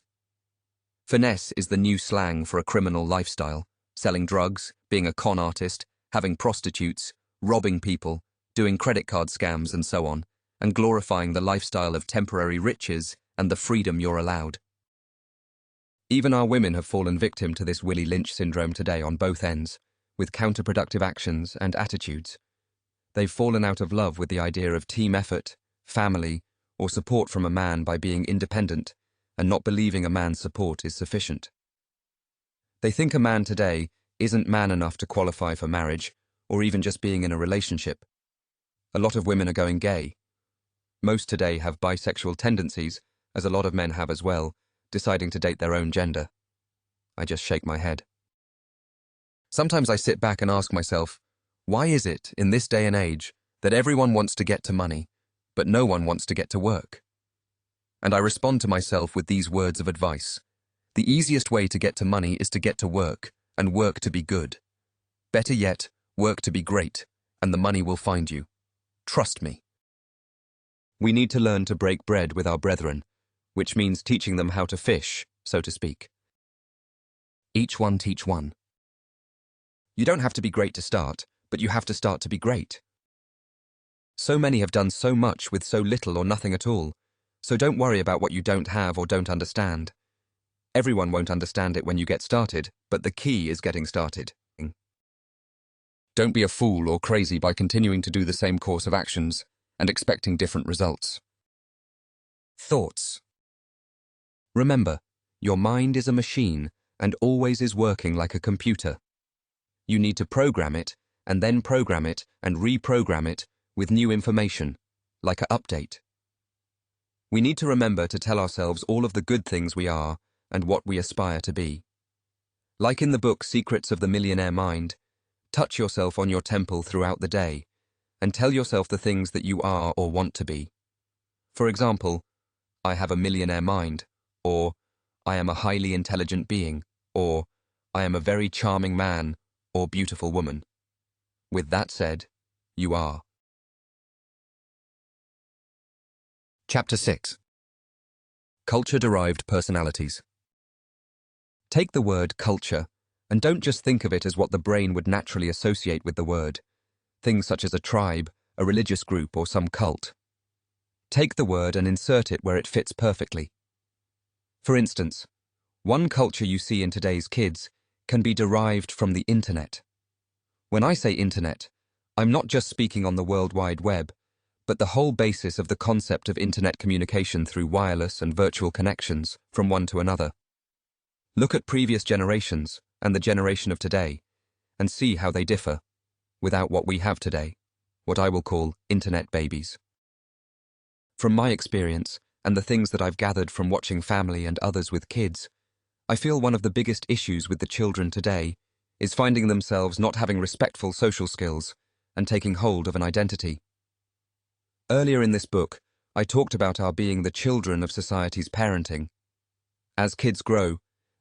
Finesse is the new slang for a criminal lifestyle, selling drugs, being a con artist, having prostitutes, robbing people, doing credit card scams and so on, and glorifying the lifestyle of temporary riches and the freedom you're allowed. Even our women have fallen victim to this Willie Lynch syndrome today on both ends, with counterproductive actions and attitudes. They've fallen out of love with the idea of team effort, family, or support from a man by being independent and not believing a man's support is sufficient. They think a man today isn't man enough to qualify for marriage or even just being in a relationship. A lot of women are going gay. Most today have bisexual tendencies, as a lot of men have as well, deciding to date their own gender. I just shake my head. Sometimes I sit back and ask myself, why is it, in this day and age, that everyone wants to get to money, but no one wants to get to work? And I respond to myself with these words of advice. The easiest way to get to money is to get to work, and work to be good. Better yet, work to be great, and the money will find you. Trust me. We need to learn to break bread with our brethren, which means teaching them how to fish, so to speak. Each one teach one. You don't have to be great to start, but you have to start to be great. So many have done so much with so little or nothing at all, so don't worry about what you don't have or don't understand. Everyone won't understand it when you get started, but the key is getting started. Don't be a fool or crazy by continuing to do the same course of actions and expecting different results. Thoughts. Remember, your mind is a machine and always is working like a computer. You need to program it and then program it and reprogram it with new information, like an update. We need to remember to tell ourselves all of the good things we are and what we aspire to be. Like in the book Secrets of the Millionaire Mind, touch yourself on your temple throughout the day and tell yourself the things that you are or want to be. For example, I have a millionaire mind, or I am a highly intelligent being, or I am a very charming man or beautiful woman. With that said, you are. Chapter 6. Culture-derived personalities. Take the word culture, and don't just think of it as what the brain would naturally associate with the word, things such as a tribe, a religious group, or some cult. Take the word and insert it where it fits perfectly. For instance, one culture you see in today's kids can be derived from the internet. When I say internet, I'm not just speaking on the World Wide Web, but the whole basis of the concept of internet communication through wireless and virtual connections from one to another. Look at previous generations and the generation of today, and see how they differ, without what we have today, what I will call internet babies. From my experience, and the things that I've gathered from watching family and others with kids, I feel one of the biggest issues with the children today is finding themselves not having respectful social skills and taking hold of an identity. Earlier in this book, I talked about our being the children of society's parenting. As kids grow,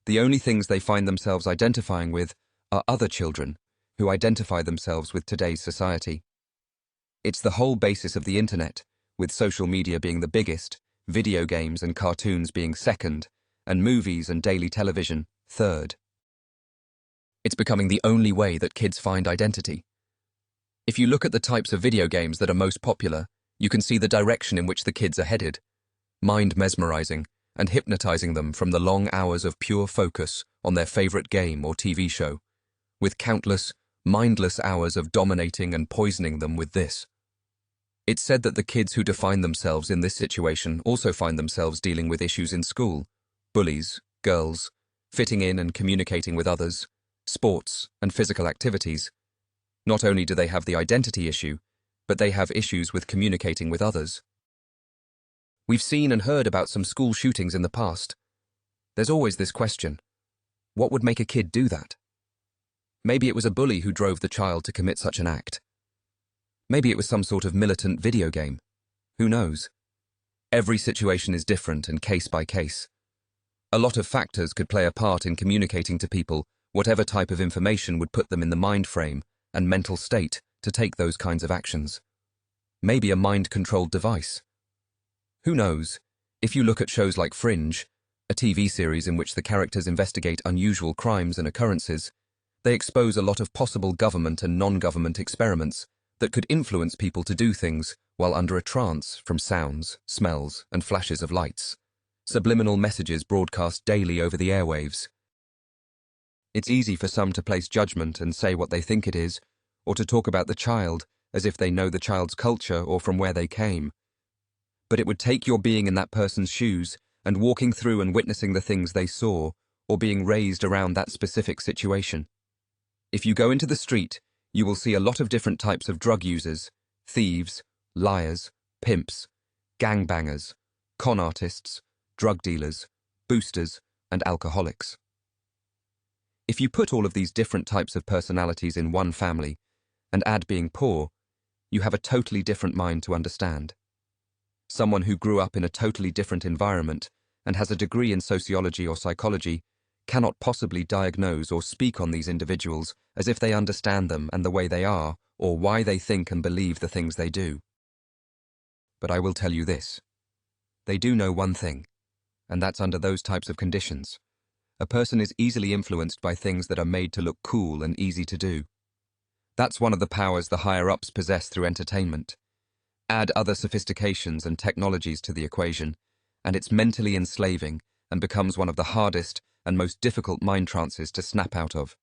the only things they find themselves identifying with are other children who identify themselves with today's society. It's the whole basis of the internet, with social media being the biggest, video games and cartoons being second, and movies and daily television third. It's becoming the only way that kids find identity. If you look at the types of video games that are most popular, you can see the direction in which the kids are headed, mind mesmerizing and hypnotizing them from the long hours of pure focus on their favorite game or TV show, with countless, mindless hours of dominating and poisoning them with this. It's said that the kids who define themselves in this situation also find themselves dealing with issues in school, bullies, girls, fitting in and communicating with others, sports and physical activities. Not only do they have the identity issue, but they have issues with communicating with others. We've seen and heard about some school shootings in the past. There's always this question: what would make a kid do that? Maybe it was a bully who drove the child to commit such an act. Maybe it was some sort of militant video game. Who knows? Every situation is different and case by case. A lot of factors could play a part in communicating to people whatever type of information would put them in the mind frame and mental state to take those kinds of actions. Maybe a mind-controlled device. Who knows? If you look at shows like Fringe, a TV series in which the characters investigate unusual crimes and occurrences, they expose a lot of possible government and non-government experiments that could influence people to do things while under a trance from sounds, smells, and flashes of lights. Subliminal messages broadcast daily over the airwaves. It's easy for some to place judgment and say what they think it is, or to talk about the child as if they know the child's culture or from where they came. But it would take your being in that person's shoes and walking through and witnessing the things they saw, or being raised around that specific situation. If you go into the street, you will see a lot of different types of drug users, thieves, liars, pimps, gangbangers, con artists, drug dealers, boosters, and alcoholics. If you put all of these different types of personalities in one family and add being poor, you have a totally different mind to understand. Someone who grew up in a totally different environment and has a degree in sociology or psychology cannot possibly diagnose or speak on these individuals as if they understand them and the way they are, or why they think and believe the things they do. But I will tell you this. They do know one thing, and that's under those types of conditions. A person is easily influenced by things that are made to look cool and easy to do. That's one of the powers the higher-ups possess through entertainment. Add other sophistications and technologies to the equation, and it's mentally enslaving and becomes one of the hardest and most difficult mind trances to snap out of.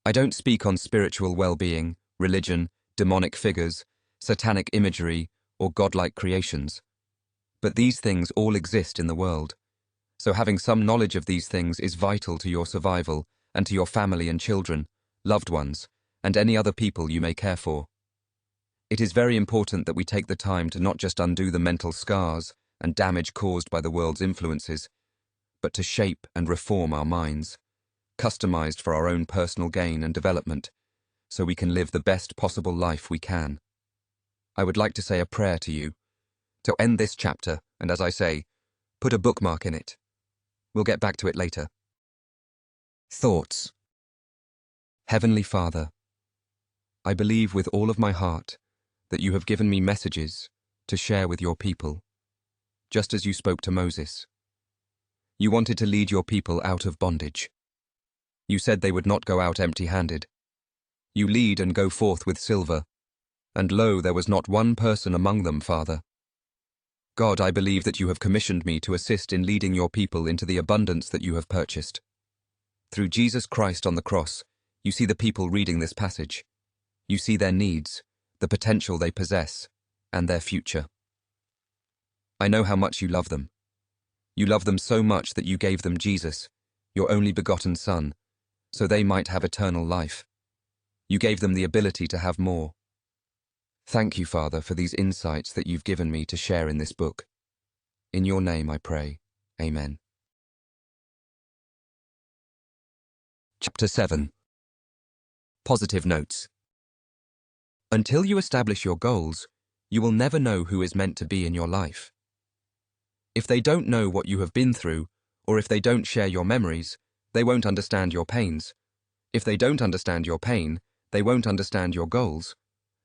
I don't speak on spiritual well-being, religion, demonic figures, satanic imagery, or godlike creations. But these things all exist in the world, so having some knowledge of these things is vital to your survival and to your family and children, loved ones, and any other people you may care for. It is very important that we take the time to not just undo the mental scars and damage caused by the world's influences, but to shape and reform our minds, customized for our own personal gain and development, so we can live the best possible life we can. I would like to say a prayer to you, to end this chapter, and as I say, put a bookmark in it. We'll get back to it later. Thoughts. Heavenly Father, I believe with all of my heart that you have given me messages to share with your people, just as you spoke to Moses. You wanted to lead your people out of bondage. You said they would not go out empty-handed. You lead and go forth with silver, and lo, there was not one person among them, Father. God, I believe that you have commissioned me to assist in leading your people into the abundance that you have purchased. Through Jesus Christ on the cross, you see the people reading this passage. You see their needs, the potential they possess, and their future. I know how much you love them. You love them so much that you gave them Jesus, your only begotten Son, so they might have eternal life. You gave them the ability to have more. Thank you, Father, for these insights that you've given me to share in this book. In your name I pray. Amen. Chapter 7. Positive Notes. Until you establish your goals, you will never know who is meant to be in your life. If they don't know what you have been through, or if they don't share your memories, they won't understand your pains. If they don't understand your pain, they won't understand your goals.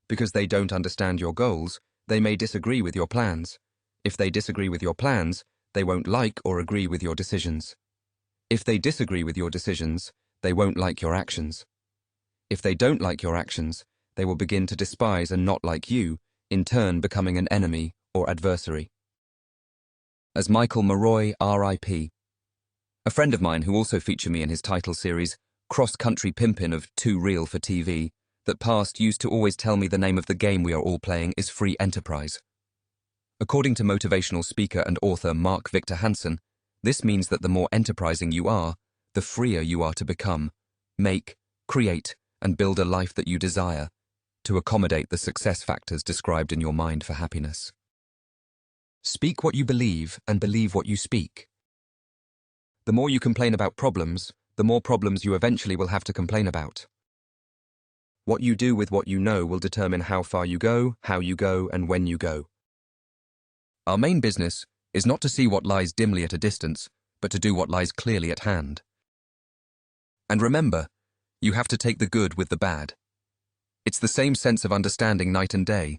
Because they don't understand your goals, they may disagree with your plans. If they disagree with your plans, they won't like or agree with your decisions. If they disagree with your decisions, they won't like your actions. If they don't like your actions, they will begin to despise and not like you, in turn becoming an enemy or adversary. As Michael Maroy, R.I.P., a friend of mine who also featured me in his title series, Cross-Country Pimpin' of Too Real for TV, that passed used to always tell me the name of the game we are all playing is free enterprise. According to motivational speaker and author Mark Victor Hansen, this means that the more enterprising you are, the freer you are to become, make, create, and build a life that you desire, to accommodate the success factors described in your mind for happiness. Speak what you believe and believe what you speak. The more you complain about problems, the more problems you eventually will have to complain about. What you do with what you know will determine how far you go, how you go, and when you go. Our main business is not to see what lies dimly at a distance, but to do what lies clearly at hand. And remember, you have to take the good with the bad. It's the same sense of understanding night and day.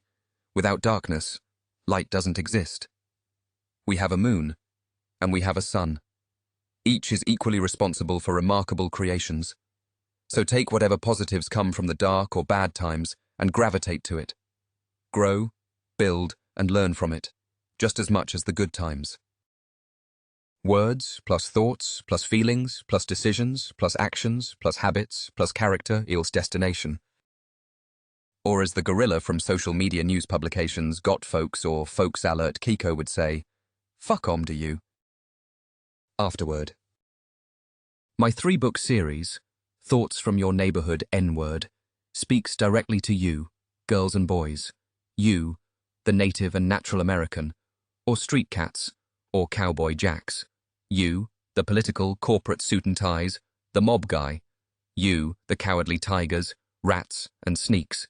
Without darkness, light doesn't exist. We have a moon, and we have a sun. Each is equally responsible for remarkable creations. So take whatever positives come from the dark or bad times and gravitate to it. Grow, build, and learn from it, just as much as the good times. Words plus thoughts plus feelings plus decisions plus actions plus habits plus character equals destination. Or as the gorilla from social media news publications Got Folks or Folks Alert Kiko would say, fuck do you? Afterword. My 3-book series, Thoughts from Your Neighborhood N-Word, speaks directly to you, girls and boys, you, the native and natural American, or street cats, or cowboy jacks, you, the political corporate suit and ties, the mob guy, you, the cowardly tigers, rats, and sneaks,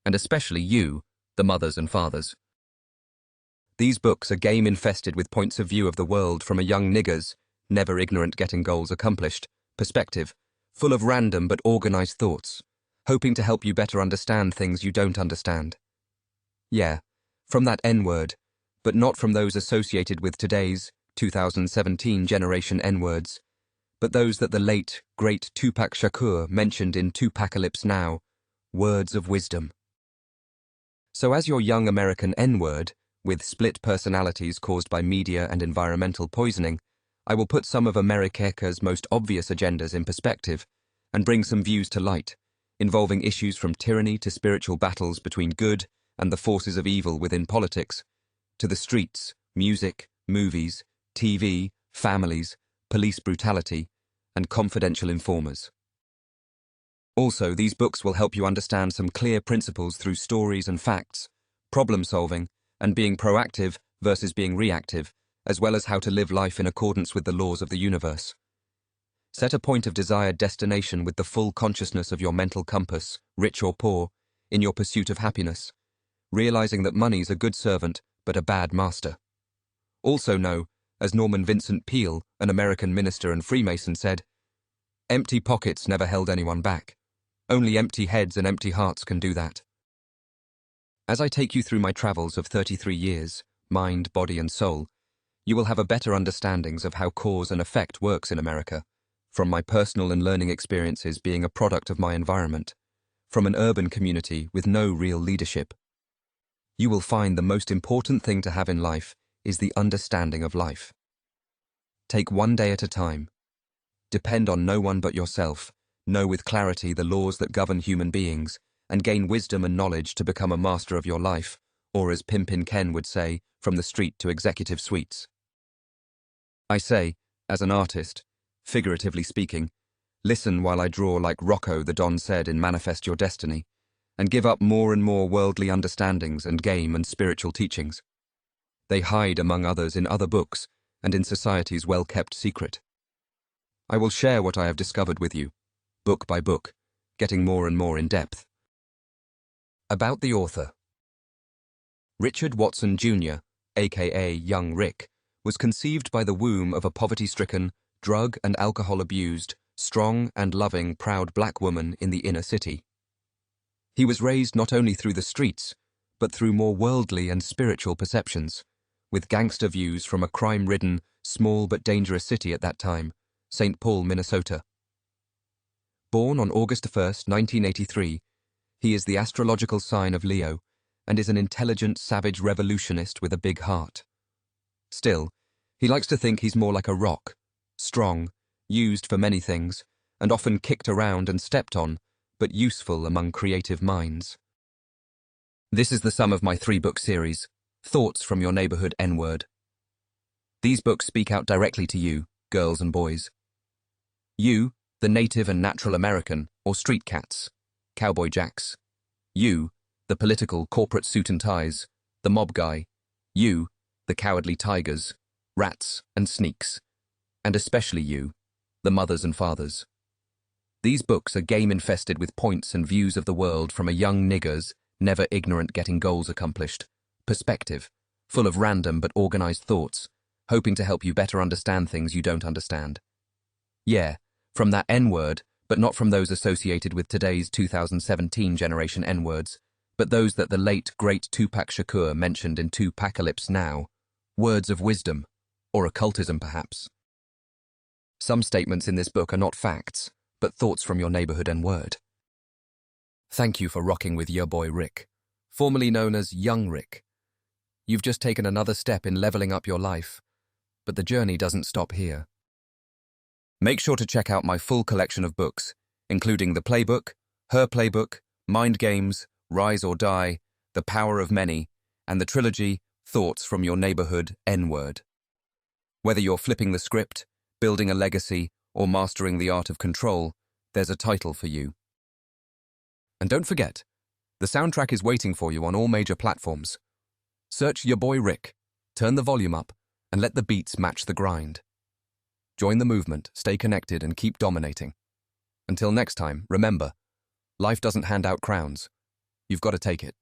and especially you, the mothers and fathers. These books are game-infested with points of view of the world from a young nigger's, never ignorant getting goals accomplished, perspective, full of random but organized thoughts, hoping to help you better understand things you don't understand. Yeah, from that N-word, but not from those associated with today's 2017 generation N-words, but those that the late, great Tupac Shakur mentioned in Tupacalypse Now, words of wisdom. So as your young American N-word, with split personalities caused by media and environmental poisoning, I will put some of America's most obvious agendas in perspective and bring some views to light, involving issues from tyranny to spiritual battles between good and the forces of evil within politics, to the streets, music, movies, TV, families, police brutality, and confidential informers. Also, these books will help you understand some clear principles through stories and facts, problem solving, and being proactive versus being reactive, as well as how to live life in accordance with the laws of the universe. Set a point of desired destination with the full consciousness of your mental compass, rich or poor, in your pursuit of happiness, realizing that money's a good servant but a bad master. Also know, as Norman Vincent Peale, an American minister and Freemason, said, "Empty pockets never held anyone back. Only empty heads and empty hearts can do that." As I take you through my travels of 33 years, mind, body and soul, you will have a better understanding of how cause and effect works in America, from my personal and learning experiences being a product of my environment, from an urban community with no real leadership. You will find the most important thing to have in life is the understanding of life. Take one day at a time. Depend on no one but yourself, know with clarity the laws that govern human beings, and gain wisdom and knowledge to become a master of your life, or as Pimpin Ken would say, from the street to executive suites. I say, as an artist, figuratively speaking, listen while I draw like Rocco the Don said in Manifest Your Destiny, and give up more and more worldly understandings and game and spiritual teachings. They hide among others in other books and in society's well-kept secret. I will share what I have discovered with you, book by book, getting more and more in depth. About the author. Richard Watson Jr., aka Young Rick, was conceived by the womb of a poverty-stricken, drug and alcohol-abused, strong and loving, proud black woman in the inner city. He was raised not only through the streets, but through more worldly and spiritual perceptions, with gangster views from a crime-ridden, small but dangerous city at that time, St. Paul, Minnesota. Born on August 1st, 1983, he is the astrological sign of Leo and is an intelligent, savage revolutionist with a big heart. Still, he likes to think he's more like a rock, strong, used for many things, and often kicked around and stepped on, but useful among creative minds. This is the sum of my 3-book series, Thoughts from Your Neighborhood N-Word. These books speak out directly to you, girls and boys. You, the native and natural American, or street cats, cowboy jacks. You, the political corporate suit and ties, the mob guy. You, the cowardly tigers, rats and sneaks. And especially you, the mothers and fathers. These books are game-infested with points and views of the world from a young nigger's, never ignorant getting goals accomplished, perspective, full of random but organized thoughts, hoping to help you better understand things you don't understand. Yeah, from that N-word, but not from those associated with today's 2017 generation N-words, but those that the late, great Tupac Shakur mentioned in Tupacalypse Now, words of wisdom, or occultism perhaps. Some statements in this book are not facts, but thoughts from your neighborhood N-word. Thank you for rocking with your boy Rick, formerly known as Young Rick. You've just taken another step in leveling up your life, but the journey doesn't stop here. Make sure to check out my full collection of books, including The Playbook, Her Playbook, Mind Games, Rise or Die, The Power of Many, and the trilogy Thoughts from Your Neighborhood N-Word. Whether you're flipping the script, building a legacy, or mastering the art of control, there's a title for you. And don't forget, the soundtrack is waiting for you on all major platforms. Search Your Boy Rick, turn the volume up, and let the beats match the grind. Join the movement, stay connected, and keep dominating. Until next time, remember, life doesn't hand out crowns. You've got to take it.